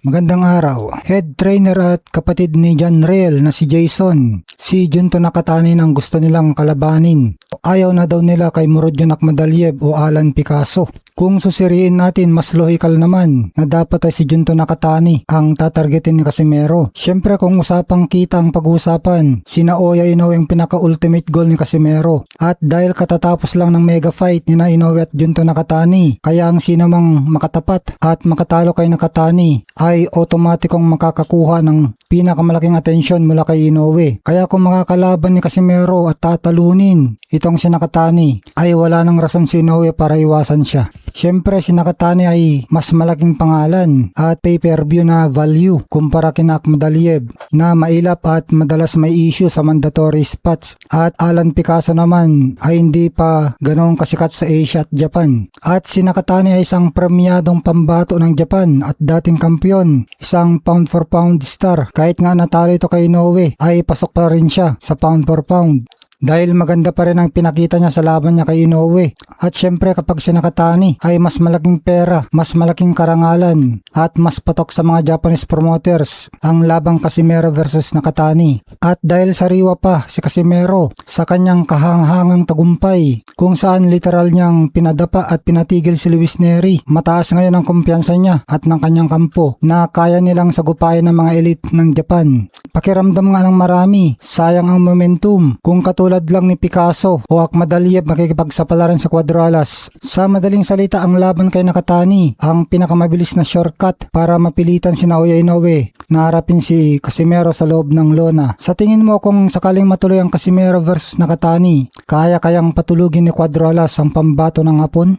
Magandang araw. Head trainer at kapatid ni John Riel na si Jason, si Junto Nakatani ang gusto nilang kalabanin. Ayaw na daw nila kay Murodjon Akhmadaliev o Alan Picasso. Kung susiriin natin, mas logical naman na dapat ay si Junto Nakatani ang tatargetin ni Casimero. Siyempre kung usapang kita ang pag-uusapan, sina Oya Inoue ang pinaka-ultimate goal ni Casimero. At dahil katatapos lang ng mega fight ni na Inoue at Junto Nakatani, kaya ang sinamang makatapat at makatalo kay Nakatani ay otomatikong makakakuha ng pinakamalaking atensyon mula kay Inoue. Kaya kung makakalaban ni Casimero at tatalunin itong si Nakatani, ay wala nang rason si Inoue para iwasan siya. Siyempre si Nakatani ay mas malaking pangalan at pay-per-view na value kumpara kina Akhmadaliev na mailap at madalas may issue sa mandatory spots, at Alan Picasso naman ay hindi pa ganoong kasikat sa Asia at Japan. At si Nakatani ay isang premiadong pambato ng Japan at dating kampiyon, isang pound for pound star. Kahit nga natalo ito kay Inoue ay pasok pa rin siya sa pound for pound dahil maganda pa rin ang pinakita niya sa laban niya kay Inoue. At syempre kapag si Nakatani ay mas malaking pera, mas malaking karangalan at mas patok sa mga Japanese promoters ang labang Casimero versus Nakatani. At dahil sariwa pa si Casimero sa kanyang kahanghangang tagumpay kung saan literal niyang pinadapa at pinatigil si Luis Nery, mataas ngayon ang kumpiyansa niya at ng kanyang kampo na kaya nilang sagupayan ng mga elite ng Japan. Pakiramdam nga ng marami, sayang ang momentum kung katulad lang ni Picasso o Akhmadaliev makikipagsapalaran sa Cuadralas. Sa madaling salita, ang laban kay Nakatani ang pinakamabilis na shortcut para mapilitan si Naoya Inoue na harapin si Casimero sa loob ng lona. Sa tingin mo kung sakaling matuloy ang Casimero versus Nakatani, kaya-kayang patulugin ni Cuadralas ang pambato ng Hapon?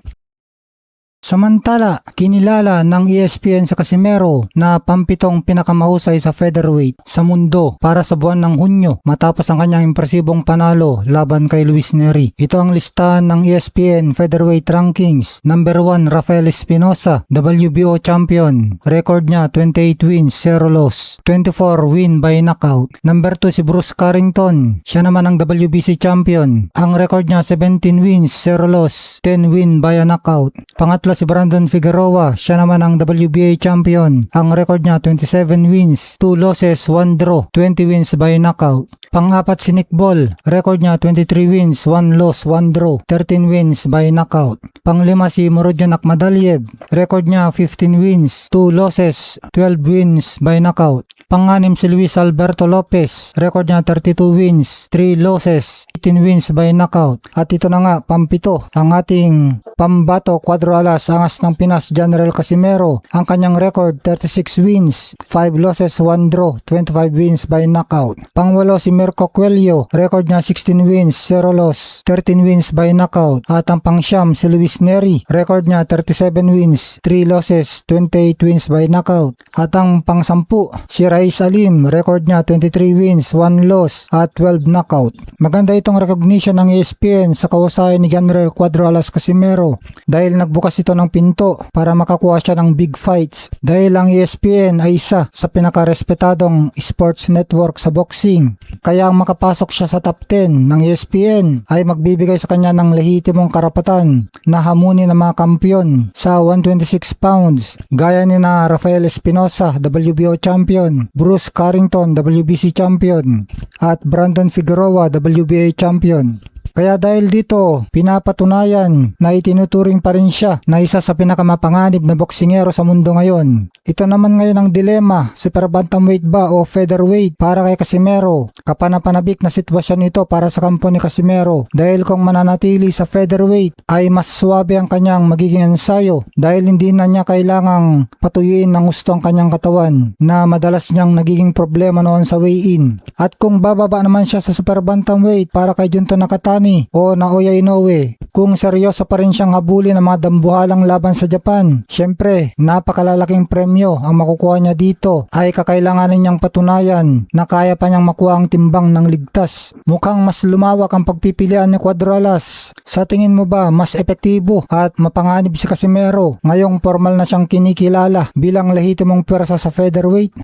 Samantala, kinilala ng ESPN sa Casimero na pampitong pinakamahusay sa featherweight sa mundo para sa buwan ng Hunyo matapos ang kanyang impresibong panalo laban kay Luis Nery. Ito ang listahan ng ESPN Featherweight Rankings. Number 1, Rafael Espinosa, WBO champion. Record niya 28 wins, 0 loss. 24 win by knockout. Number 2 si Bruce Carrington. Siya naman ang WBC champion. Ang record niya 17 wins, 0 loss. 10 win by a knockout. Pangatlo si Brandon Figueroa, siya naman ang WBA champion. Ang record niya 27 wins, 2 losses, 1 draw, 20 wins by knockout. Pang-apat si Nick Ball, record niya 23 wins, 1 loss, 1 draw, 13 wins by knockout. Pang-lima si Murodjon Akhmadaliev, record niya 15 wins, 2 losses, 12 wins by knockout. Pang-anim si Luis Alberto Lopez, record niya 32 wins, 3 losses, 18 wins by knockout. At ito na nga, pampito, ang ating pambato Cuadralas, angas ng Pinas, General Casimero. Ang kanyang record 36 wins, 5 losses, 1 draw, 25 wins by knockout. Pangwalo si Mirko Cuello, record niya 16 wins, 0 loss, 13 wins by knockout. At ang pangsyam si Luis Nery, record niya 37 wins, 3 losses, 28 wins by knockout. At ang pangsampu si Rais Alim, record niya 23 wins, 1 loss at 12 knockout. Maganda itong recognition ng ESPN sa kahusayan ni General Cuadralas Casimero dahil nagbukas ito ng pinto para makakuha siya ng big fights. Dahil ang ESPN ay isa sa pinakarespetadong sports network sa boxing. Kaya ang makapasok siya sa top 10 ng ESPN ay magbibigay sa kanya ng lehitimong karapatan na hamunin ng mga kampiyon sa 126 pounds gaya ni na Rafael Espinosa, WBO champion, Bruce Carrington, WBC champion, at Brandon Figueroa, WBA champion. Kaya dahil dito, pinapatunayan na itinuturing pa rin siya na isa sa pinakamapanganib na boksingero sa mundo ngayon. Ito naman ngayon ang dilema, super bantamweight ba o featherweight para kay Casimero. Kapanapanabik na sitwasyon ito para sa kampo ni Casimero dahil kung mananatili sa featherweight ay mas suwabe ang kanyang magiging ensayo dahil hindi na niya kailangang patuyuin ng gusto ang kanyang katawan na madalas niyang nagiging problema noon sa weigh-in. At kung bababa naman siya sa super bantamweight para kay Junto Nakatani o Naoya Inoue, kung seryoso pa rin siyang habulin ng mga dambuhalang laban sa Japan, syempre napakalalaking premyo ang makukuha niya dito ay kakailanganin niyang patunayan na kaya pa niyang makuha ang timbang ng ligtas. Mukhang mas lumawak ang pagpipilian ni Cuadralas. Sa tingin mo ba mas epektibo at mapanganib si Casimero ngayong formal na siyang kinikilala bilang lehitimong pwersa sa featherweight?